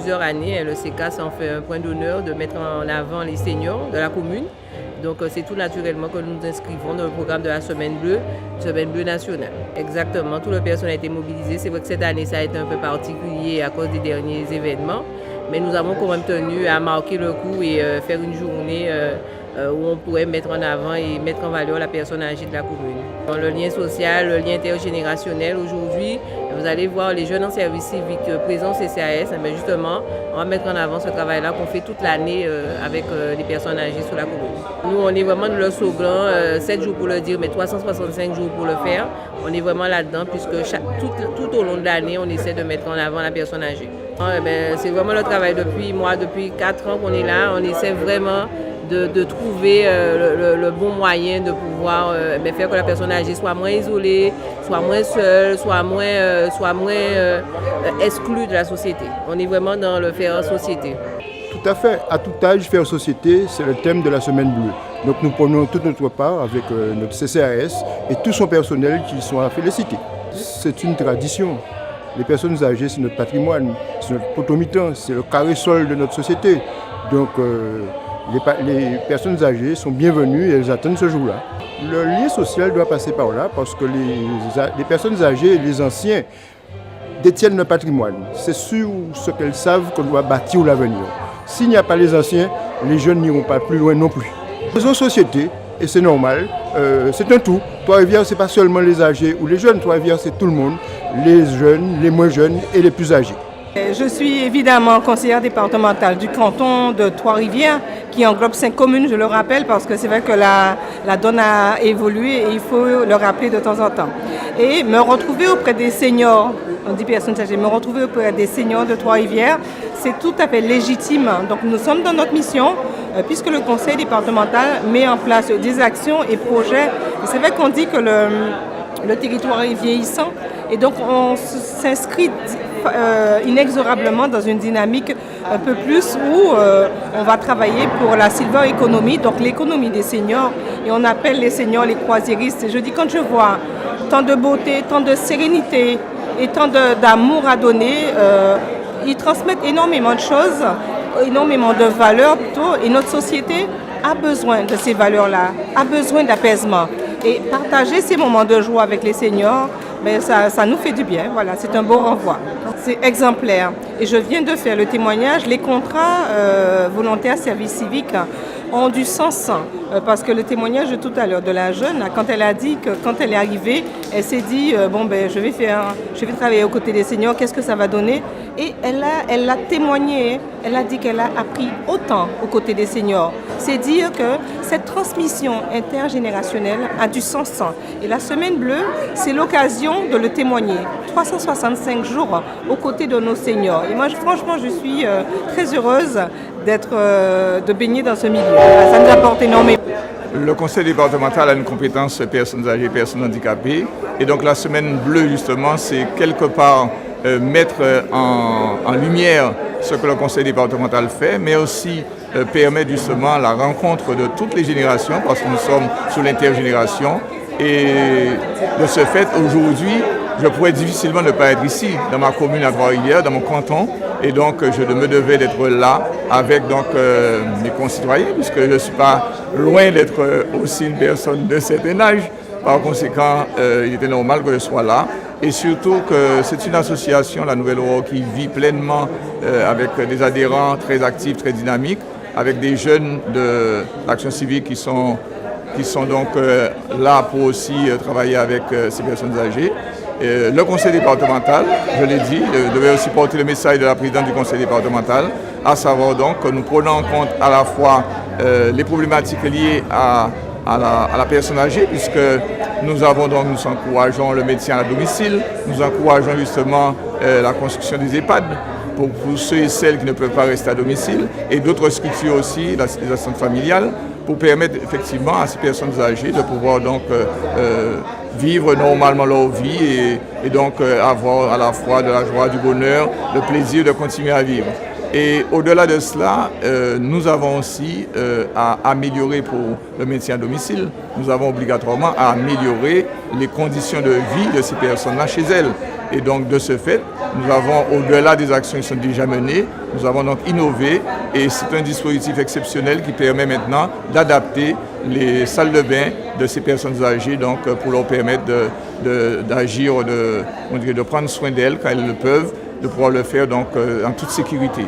plusieurs années, le CECAS en fait un point d'honneur de mettre en avant les seniors de la commune. Donc c'est tout naturellement que nous nous inscrivons dans le programme de la Semaine Bleue nationale. Exactement, tout le personnel a été mobilisé. C'est vrai que cette année, ça a été un peu particulier à cause des derniers événements. Mais nous avons quand même tenu à marquer le coup et faire une journée où on pourrait mettre en avant et mettre en valeur la personne âgée de la commune. Dans le lien social, le lien intergénérationnel, aujourd'hui, vous allez voir les jeunes en service civique présents au CCAS, mais justement, on va mettre en avant ce travail-là qu'on fait toute l'année avec les personnes âgées sur la commune. Nous, on est vraiment dans le slogan, 7 jours pour le dire, mais 365 jours pour le faire. On est vraiment là-dedans, puisque tout au long de l'année, on essaie de mettre en avant la personne âgée. C'est vraiment le travail depuis 4 ans qu'on est là. On essaie vraiment de trouver le bon moyen de pouvoir faire que la personne âgée soit moins isolée, soit moins seule, soit moins exclue de la société. On est vraiment dans le faire société. Tout à fait. À tout âge, faire société, c'est le thème de la Semaine Bleue. Donc nous prenons toute notre part avec notre CCAS et tout son personnel qui sont à féliciter. C'est une tradition. Les personnes âgées, c'est notre patrimoine, c'est notre potomitan, c'est le carré sol de notre société. Donc les personnes âgées sont bienvenues et elles attendent ce jour-là. Le lien social doit passer par là parce que les personnes âgées et les anciens détiennent le patrimoine. C'est sur ce qu'elles savent qu'on doit bâtir l'avenir. S'il n'y a pas les anciens, les jeunes n'iront pas plus loin non plus. Faisons société, et c'est normal, c'est un tout. Trois-Rivières, ce n'est pas seulement les âgés ou les jeunes, Trois-Rivières, c'est tout le monde, les jeunes, les moins jeunes et les plus âgés. Je suis évidemment conseillère départementale du canton de Trois-Rivières, qui englobe 5 communes, je le rappelle, parce que c'est vrai que la donne a évolué et il faut le rappeler de temps en temps. Et me retrouver auprès des seniors, on dit personnes âgées, me retrouver auprès des seniors de Trois-Rivières, c'est tout à fait légitime. Donc nous sommes dans notre mission, puisque le conseil départemental met en place des actions et projets. Et c'est vrai qu'on dit que le territoire est vieillissant, et donc on s'inscrit inexorablement dans une dynamique un peu plus où on va travailler pour la silver economy, donc l'économie des seniors, et on appelle les seniors les croisiéristes. Et je dis, quand je vois tant de beauté, tant de sérénité et tant d'amour à donner, ils transmettent énormément de choses, énormément de valeurs plutôt, et notre société a besoin de ces valeurs-là, a besoin d'apaisement. Et partager ces moments de joie avec les seniors, ça nous fait du bien. Voilà, c'est un beau renvoi. C'est exemplaire. Et je viens de faire le témoignage. Les contrats volontaires service civique ont du sens. Parce que le témoignage de tout à l'heure de la jeune, quand elle a dit que quand elle est arrivée, elle s'est dit je vais travailler aux côtés des seniors, qu'est-ce que ça va donner? Et elle a témoigné, elle a dit qu'elle a appris autant aux côtés des seniors. C'est dire que cette transmission intergénérationnelle a du sens. Et la Semaine Bleue, c'est l'occasion de le témoigner. 365 jours aux côtés de nos seniors. Et moi, franchement, je suis très heureuse de baigner dans ce milieu. Ça nous apporte énormément. Le conseil départemental a une compétence personnes âgées et personnes handicapées. Et donc la Semaine Bleue, justement, c'est quelque part mettre en lumière ce que le conseil départemental fait, mais aussi permettre justement la rencontre de toutes les générations, parce que nous sommes sur l'intergénération. Et de ce fait, aujourd'hui, je pourrais difficilement ne pas être ici, dans ma commune à Trois-Rivières, dans mon canton. Et donc, je me devais d'être là avec mes concitoyens, puisque je ne suis pas loin d'être aussi une personne de certain âge. Par conséquent, il était normal que je sois là. Et surtout que c'est une association, la Nouvelle Aurore, qui vit pleinement avec des adhérents très actifs, très dynamiques, avec des jeunes de l'action civique qui sont donc là pour aussi travailler avec ces personnes âgées. Le conseil départemental, je l'ai dit, devait aussi porter le message de la présidente du conseil départemental, à savoir donc que nous prenons en compte à la fois les problématiques liées à la personne âgée, puisque nous encourageons le maintien à domicile, nous encourageons justement la construction des EHPAD pour ceux et celles qui ne peuvent pas rester à domicile, et d'autres structures aussi, les assistantes familiales, pour permettre effectivement à ces personnes âgées de pouvoir donc vivre normalement leur vie et donc avoir à la fois de la joie, du bonheur, le plaisir de continuer à vivre. Et au-delà de cela, nous avons aussi à améliorer pour le maintien à domicile, nous avons obligatoirement à améliorer les conditions de vie de ces personnes-là chez elles. Et donc de ce fait, nous avons, au-delà des actions qui sont déjà menées, nous avons donc innové et c'est un dispositif exceptionnel qui permet maintenant d'adapter les salles de bain de ces personnes âgées donc, pour leur permettre d'agir, de prendre soin d'elles quand elles le peuvent, de pouvoir le faire donc, en toute sécurité.